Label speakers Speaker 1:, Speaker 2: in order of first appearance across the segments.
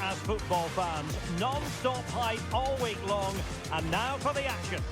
Speaker 1: as football fans. Non-stop hype all week long. And now for the action.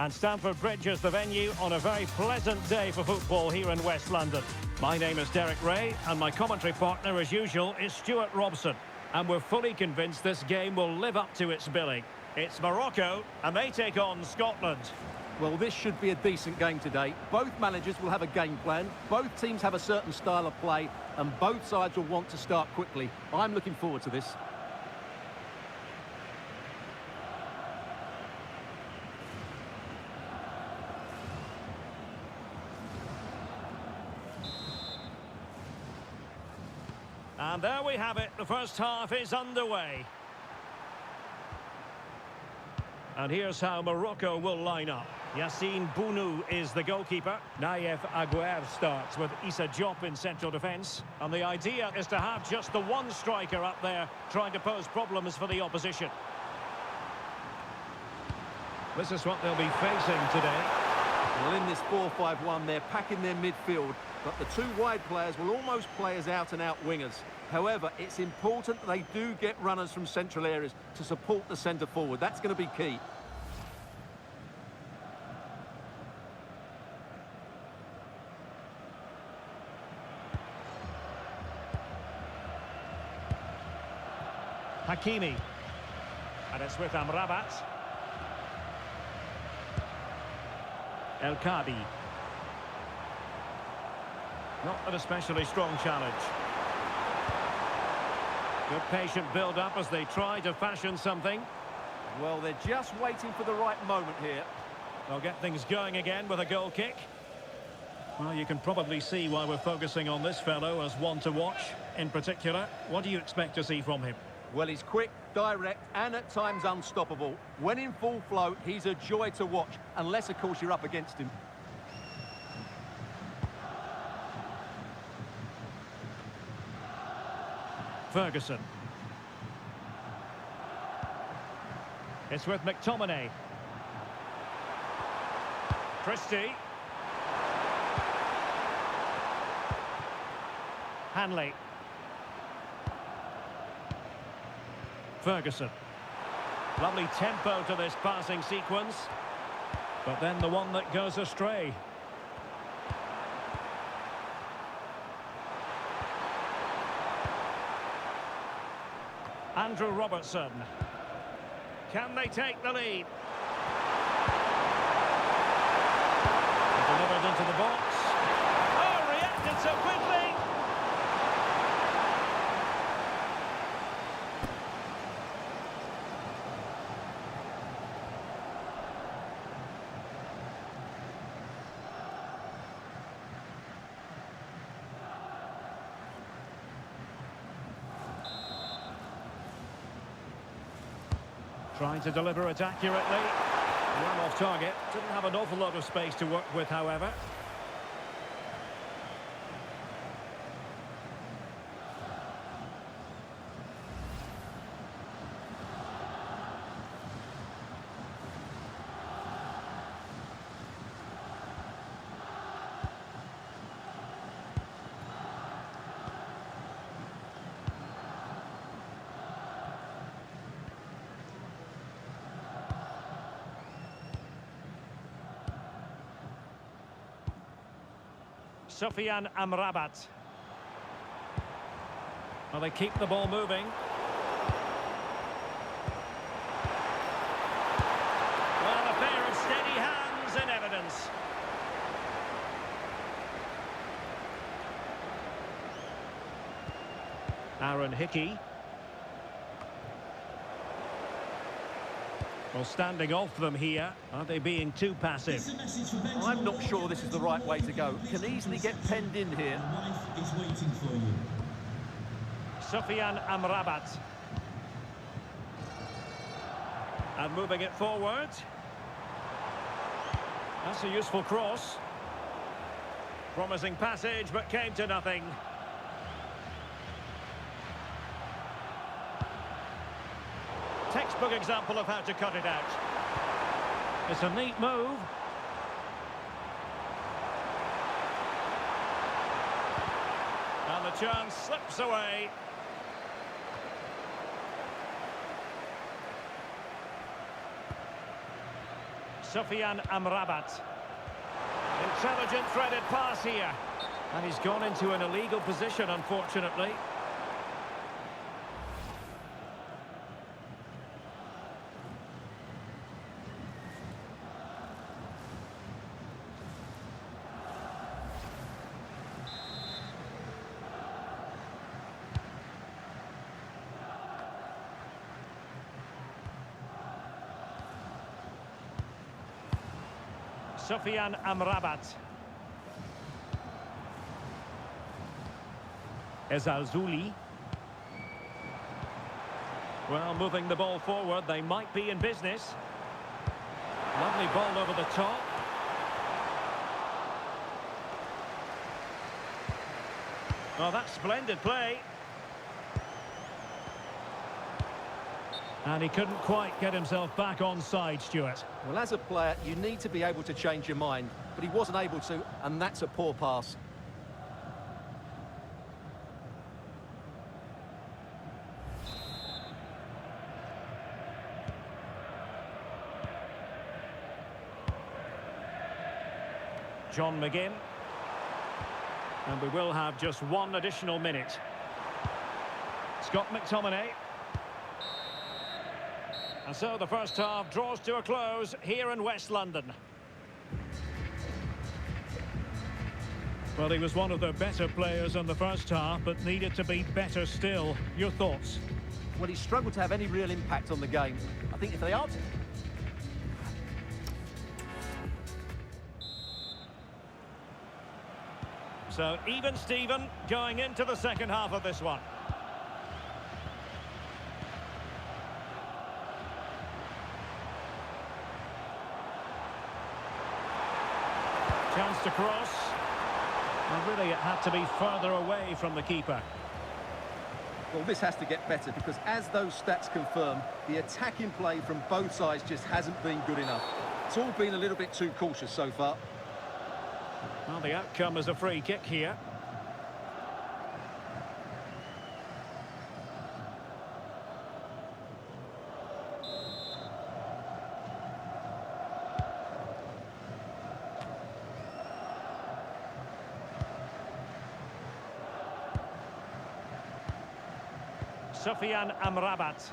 Speaker 1: And Stamford Bridge is the venue on a very pleasant day for football here in West London. My name is Derek Ray, and my commentary partner, as usual, is Stuart Robson. And we're fully convinced this game will live up to its billing. It's Morocco, and they take on Scotland.
Speaker 2: Well, this should be a decent game today. Both managers will have a game plan. Both teams have a certain style of play, and both sides will want to start quickly. I'm looking forward to this.
Speaker 1: And there we have it. The first half is underway. And here's how Morocco will line up. Yassine Bounou is the goalkeeper. Naïef Aguerd starts with Issa Diop in central defence. And the idea is to have just the one striker up there trying to pose problems for the opposition. This is what they'll be facing today.
Speaker 2: Well, in this 4-5-1, they're packing their midfield, but the two wide players will almost play as out-and-out wingers. However, it's important that they do get runners from central areas to support the centre forward. That's going to be key.
Speaker 1: Hakimi. And it's with Amrabat. El Kadi. Not an especially strong challenge. Good patient build-up as they try to fashion something.
Speaker 2: Well, they're just waiting for the right moment here.
Speaker 1: They'll get things going again with a goal kick. Well, you can probably see why we're focusing on this fellow as one to watch. In particular, what do you expect to see from him?
Speaker 2: Well, he's quick, direct, and at times unstoppable. When in full flow, he's a joy to watch, unless, of course, you're up against him.
Speaker 1: Ferguson. It's with McTominay. Christie. Hanley. Ferguson. Lovely tempo to this passing sequence. But then the one that goes astray. Andrew Robertson. Can they take the lead? Delivered into the box. Oh, reacted so quickly! Trying to deliver it accurately. Well off target. Didn't have an awful lot of space to work with, however. Sofiane Amrabat. Well, they keep the ball moving. Well, a pair of steady hands in evidence. Aaron Hickey. Well, standing off them here. Are they being too passive?
Speaker 2: I'm not sure this is the right way to go. Can easily get penned in here.
Speaker 1: Sofiane Amrabat. And moving it forward. That's a useful cross. Promising passage, but came to nothing. Textbook example of how to cut it out. It's a neat move. chance slips away. Sufyan Amrabat. Intelligent threaded pass here. And he's gone into an illegal position, unfortunately. Sufyan Amrabat. Ezalzouli. Well, moving the ball forward, they might be in business. Lovely ball over the top. Oh, that's splendid play. And he couldn't quite get himself back onside, Stuart.
Speaker 2: Well, as a player, you need to be able to change your mind, but he wasn't able to, and that's a poor pass.
Speaker 1: John McGinn. And we will have just one additional minute. Scott McTominay. And so the first half draws to a close here in West London. Well, he was one of the better players in the first half, but needed to be better still. Your thoughts?
Speaker 2: Well, he struggled to have any real impact on the game. I think if they are...
Speaker 1: So even Steven going into the second half of this one. Chance to cross. And really it had to be further away from the keeper.
Speaker 2: Well, this has to get better because as those stats confirm, the attacking play from both sides just hasn't been good enough. It's all been a little bit too cautious so far.
Speaker 1: Well, the outcome is a free kick here. Sufyan Amrabat.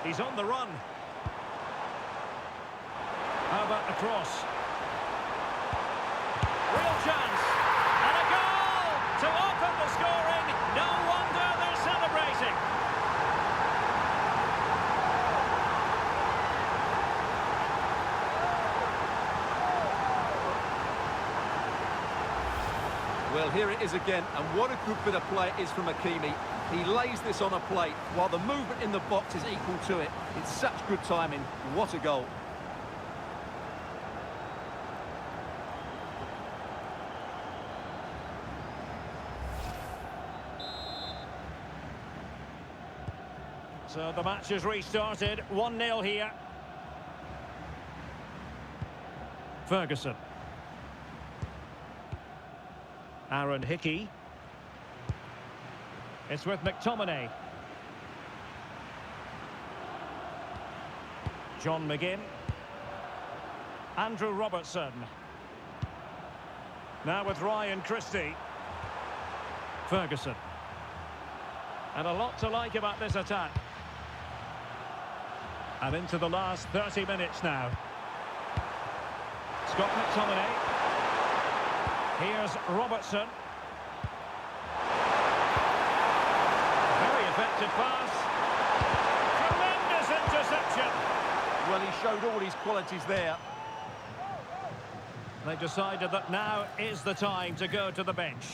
Speaker 1: He's on the run. How about the cross? Real chance. And a goal to open the scoring. No wonder they're celebrating.
Speaker 2: Well, here it is again, and what a good bit of play it is from Hakimi. He lays this on a plate while the movement in the box is equal to it. It's such good timing. What a goal.
Speaker 1: So the match has restarted. 1-0 here. Ferguson. Aaron Hickey. It's with McTominay. John McGinn. Andrew Robertson. Now with Ryan Christie. Ferguson. And a lot to like about this attack. And into the last 30 minutes now. Scott McTominay. Here's Robertson. Very effective pass. Tremendous interception.
Speaker 2: Well, he showed all his qualities there.
Speaker 1: They decided that now is the time to go to the bench.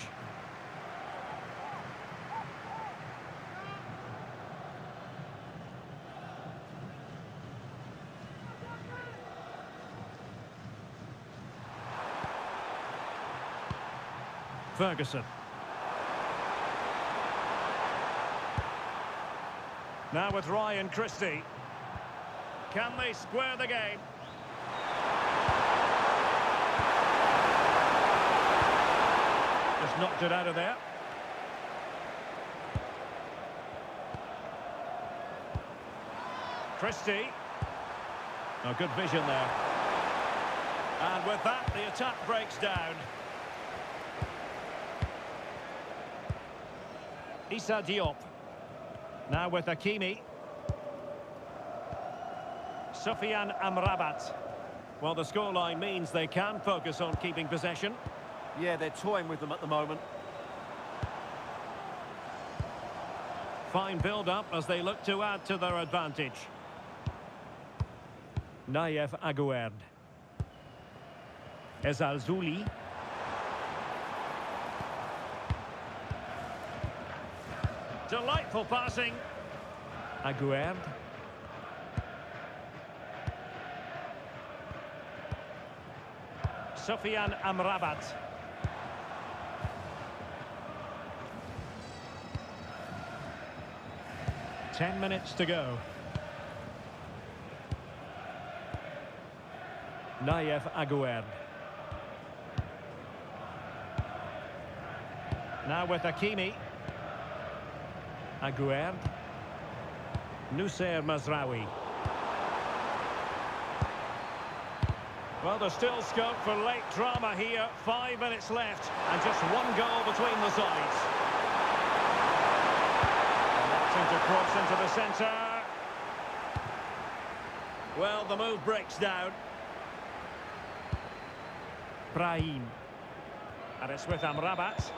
Speaker 1: Ferguson. Now with Ryan Christie. Can they square the game? Just knocked it out of there. Christie. Oh, good vision there. And with that, the attack breaks down. Issa Diop. Now with Hakimi. Sofiane Amrabat. Well, the scoreline means they can focus on keeping possession.
Speaker 2: Yeah, they're toying with them at the moment.
Speaker 1: Fine build-up as they look to add to their advantage. Naïef Aguerd. Ezalzouli. Delightful passing. Aguerd. Sofiane Amrabat. Ten minutes to go. Naïef Aguerd. Now with Hakimi. Aguerd. Noussair Mazraoui. Well, there's still scope for late drama here. 5 minutes left and just one goal between the sides. And that seems to cross into the centre. Well, the move breaks down. Brahim. And it's with Amrabat.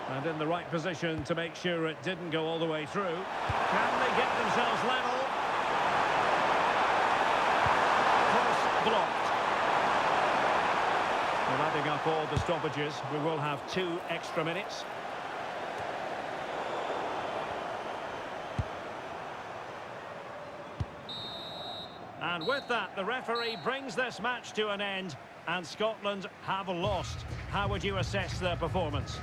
Speaker 1: And in the right position to make sure it didn't go all the way through. Can they get themselves level? Cross blocked. Well, adding up all the stoppages, we will have 2 extra minutes. And with that, the referee brings this match to an end, and Scotland have lost. How would you assess their performance?